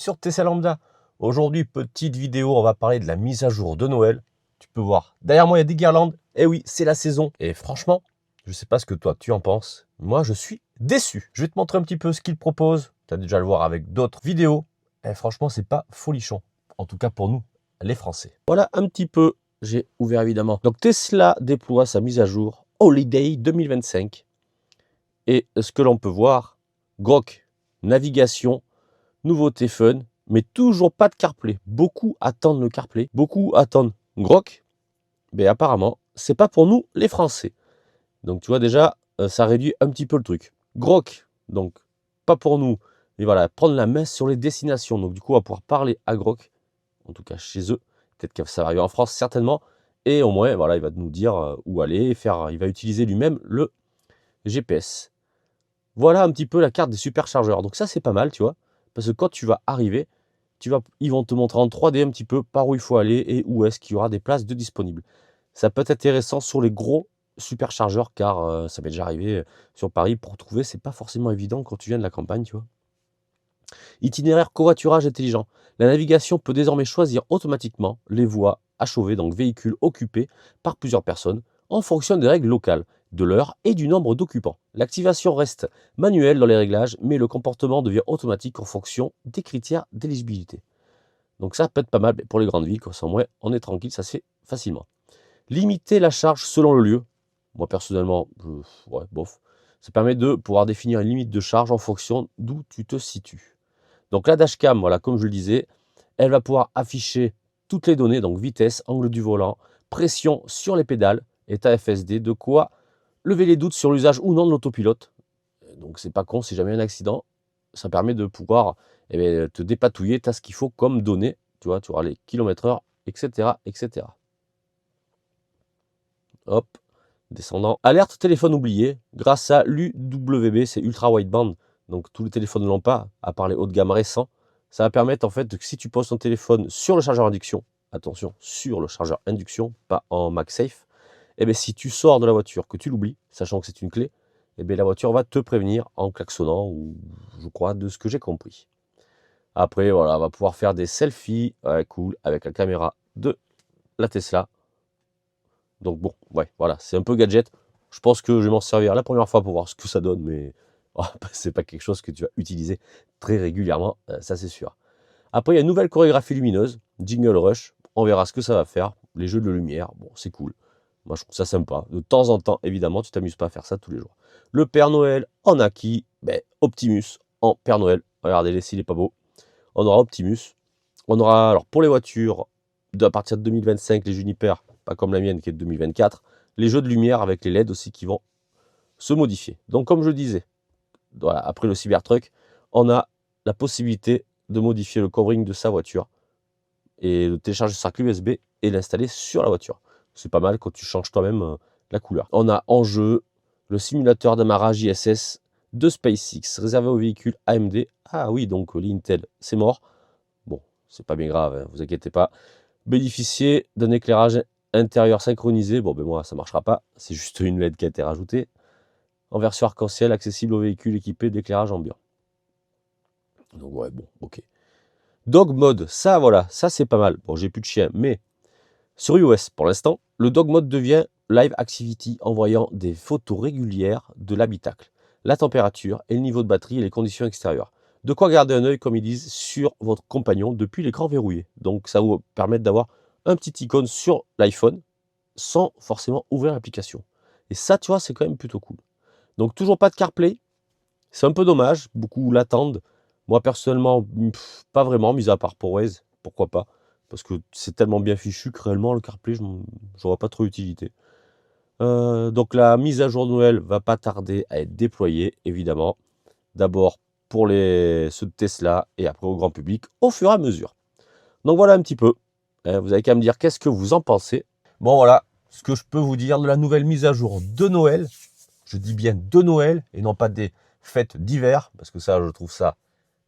sur Tesla Lambda. Aujourd'hui, petite vidéo, on va parler de la mise à jour de Noël. Tu peux voir, derrière moi, il y a des guirlandes. Eh oui, c'est la saison. Et franchement, je ne sais pas ce que toi, tu en penses. Moi, je suis déçu. Je vais te montrer un petit peu ce qu'ils proposent. Tu as déjà le voir avec d'autres vidéos. Et franchement, c'est pas folichon. En tout cas pour nous, les Français. Voilà un petit peu. J'ai ouvert évidemment. Donc Tesla déploie sa mise à jour Holiday 2025. Et ce que l'on peut voir, Grok, navigation, nouveauté fun, mais toujours pas de CarPlay. Beaucoup attendent le CarPlay, beaucoup attendent Grok, mais apparemment, c'est pas pour nous les Français. Donc tu vois déjà, ça réduit un petit peu le truc. Grok, donc pas pour nous, mais voilà, prendre la main sur les destinations. Donc du coup, on va pouvoir parler à Grok, en tout cas chez eux. Peut-être que ça va arriver en France, certainement. Et au moins, voilà, il va nous dire où aller, il va utiliser lui-même le GPS. Voilà un petit peu la carte des superchargeurs. Donc ça, c'est pas mal, tu vois. Parce que quand tu vas arriver, ils vont te montrer en 3D un petit peu par où il faut aller et où est-ce qu'il y aura des places de disponibles. Ça peut être intéressant sur les gros superchargeurs, car ça m'est déjà arrivé sur Paris. Pour trouver, c'est pas forcément évident quand tu viens de la campagne, tu vois. Itinéraire covoiturage intelligent. La navigation peut désormais choisir automatiquement les voies à chauffer, donc véhicules occupés par plusieurs personnes, en fonction des règles locales, de l'heure et du nombre d'occupants. L'activation reste manuelle dans les réglages, mais le comportement devient automatique en fonction des critères d'éligibilité. Donc ça peut être pas mal pour les grandes villes, comme ça au moins on est tranquille, ça se fait facilement. Limiter la charge selon le lieu. Moi personnellement, ouais, bof. Ça permet de pouvoir définir une limite de charge en fonction d'où tu te situes. Donc la dashcam, voilà, comme je le disais, elle va pouvoir afficher toutes les données, donc vitesse, angle du volant, pression sur les pédales, état FSD, de quoi lever les doutes sur l'usage ou non de l'autopilote. Donc c'est pas con, si jamais il y a un accident, ça permet de pouvoir te dépatouiller, tu as ce qu'il faut comme données, tu vois, tu auras les km/h, etc., etc. Hop, descendant. Alerte téléphone oublié, grâce à l'UWB, c'est Ultra Wideband, donc tous les téléphones ne l'ont pas, à part les haut de gamme récents. Ça va permettre en fait que si tu poses ton téléphone sur le chargeur induction, attention, sur le chargeur induction, pas en MagSafe, et bien si tu sors de la voiture, que tu l'oublies, sachant que c'est une clé, et bien la voiture va te prévenir en klaxonnant, ou je crois, de ce que j'ai compris. Après, voilà, on va pouvoir faire des selfies, cool, avec la caméra de la Tesla. Donc bon, ouais, voilà, c'est un peu gadget. Je pense que je vais m'en servir la première fois pour voir ce que ça donne, mais c'est pas quelque chose que tu vas utiliser très régulièrement, ça c'est sûr. Après, il y a une nouvelle chorégraphie lumineuse, Jingle Rush. On verra ce que ça va faire. Les jeux de lumière, bon, c'est cool. Moi, je trouve ça sympa. De temps en temps, évidemment, tu t'amuses pas à faire ça tous les jours. Le Père Noël en a qui Optimus en Père Noël. Regardez-les s'il n'est pas beau. On aura Optimus. On aura, alors pour les voitures, à partir de 2025, les Juniper, pas comme la mienne qui est de 2024, les jeux de lumière avec les LED aussi qui vont se modifier. Donc, comme je disais, voilà, après le Cybertruck, on a la possibilité de modifier le covering de sa voiture et de télécharger sa clé USB et l'installer sur la voiture. C'est pas mal quand tu changes toi-même la couleur. On a en jeu le simulateur d'amarrage ISS de SpaceX réservé aux véhicules AMD. Ah oui, donc l'Intel, c'est mort. Bon, c'est pas bien grave, hein, vous inquiétez pas. Bénéficier d'un éclairage intérieur synchronisé. Bon, ben moi, ça marchera pas. C'est juste une LED qui a été rajoutée. En version arc-en-ciel, accessible aux véhicules équipés d'éclairage ambiant. Donc ouais, bon, ok. Dog mode, ça voilà, ça c'est pas mal. Bon, j'ai plus de chien, mais sur iOS pour l'instant, le dog mode devient live activity, envoyant des photos régulières de l'habitacle, la température et le niveau de batterie et les conditions extérieures. De quoi garder un œil, comme ils disent, sur votre compagnon depuis l'écran verrouillé. Donc ça vous permet d'avoir un petit icône sur l'iPhone sans forcément ouvrir l'application. Et ça, tu vois, c'est quand même plutôt cool. Donc toujours pas de CarPlay, c'est un peu dommage, beaucoup l'attendent. Moi personnellement, pas vraiment, mis à part pour Waze, pourquoi pas. Parce que c'est tellement bien fichu que réellement le CarPlay, je n'en vois pas trop utilité. Donc la mise à jour de Noël va pas tarder à être déployée, évidemment. D'abord pour ceux de Tesla et après au grand public, au fur et à mesure. Donc voilà un petit peu. Vous avez qu'à me dire qu'est-ce que vous en pensez. Bon voilà, ce que je peux vous dire de la nouvelle mise à jour de Noël. Je dis bien de Noël et non pas des fêtes d'hiver, parce que ça, je trouve ça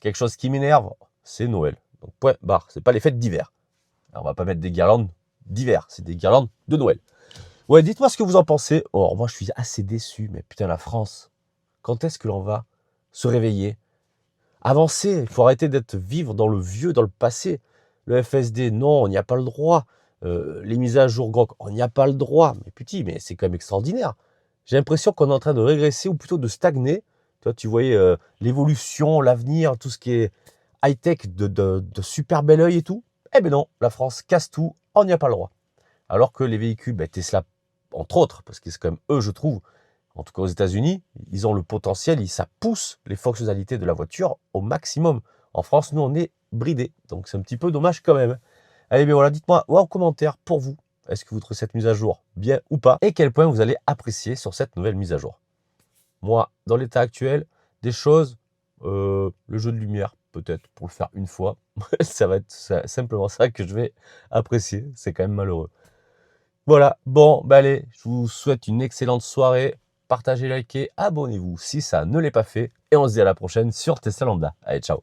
quelque chose qui m'énerve, c'est Noël. Donc point barre, c'est pas les fêtes d'hiver. On va pas mettre des guirlandes d'hiver, c'est des guirlandes de Noël. Ouais, dites-moi ce que vous en pensez. Oh, moi, je suis assez déçu, mais putain, la France, quand est-ce que l'on va se réveiller, avancer, il faut arrêter d'être vivre dans le vieux, dans le passé. Le FSD, non, on n'y a pas le droit. Les mises à jour Grok, on n'y a pas le droit. Mais putain, mais c'est quand même extraordinaire. J'ai l'impression qu'on est en train de régresser ou plutôt de stagner. Toi, tu voyais l'évolution, l'avenir, tout ce qui est high-tech de super bel oeil et tout. Eh ben non, la France casse tout, on n'y a pas le droit. Alors que les véhicules, Tesla, entre autres, parce que c'est quand même eux, je trouve, en tout cas aux États-Unis, ils ont le potentiel, ça pousse les fonctionnalités de la voiture au maximum. En France, nous, on est bridés, donc c'est un petit peu dommage quand même. Allez, bien voilà, dites-moi en commentaire pour vous, est-ce que vous trouvez cette mise à jour bien ou pas, et quel point vous allez apprécier sur cette nouvelle mise à jour. Moi, dans l'état actuel, des choses, le jeu de lumière, peut-être, pour le faire une fois, ça va être simplement ça que je vais apprécier, c'est quand même malheureux. Voilà, bon, allez, je vous souhaite une excellente soirée, partagez, likez, abonnez-vous si ça ne l'est pas fait, et on se dit à la prochaine sur Tesla Lambda. Allez, ciao.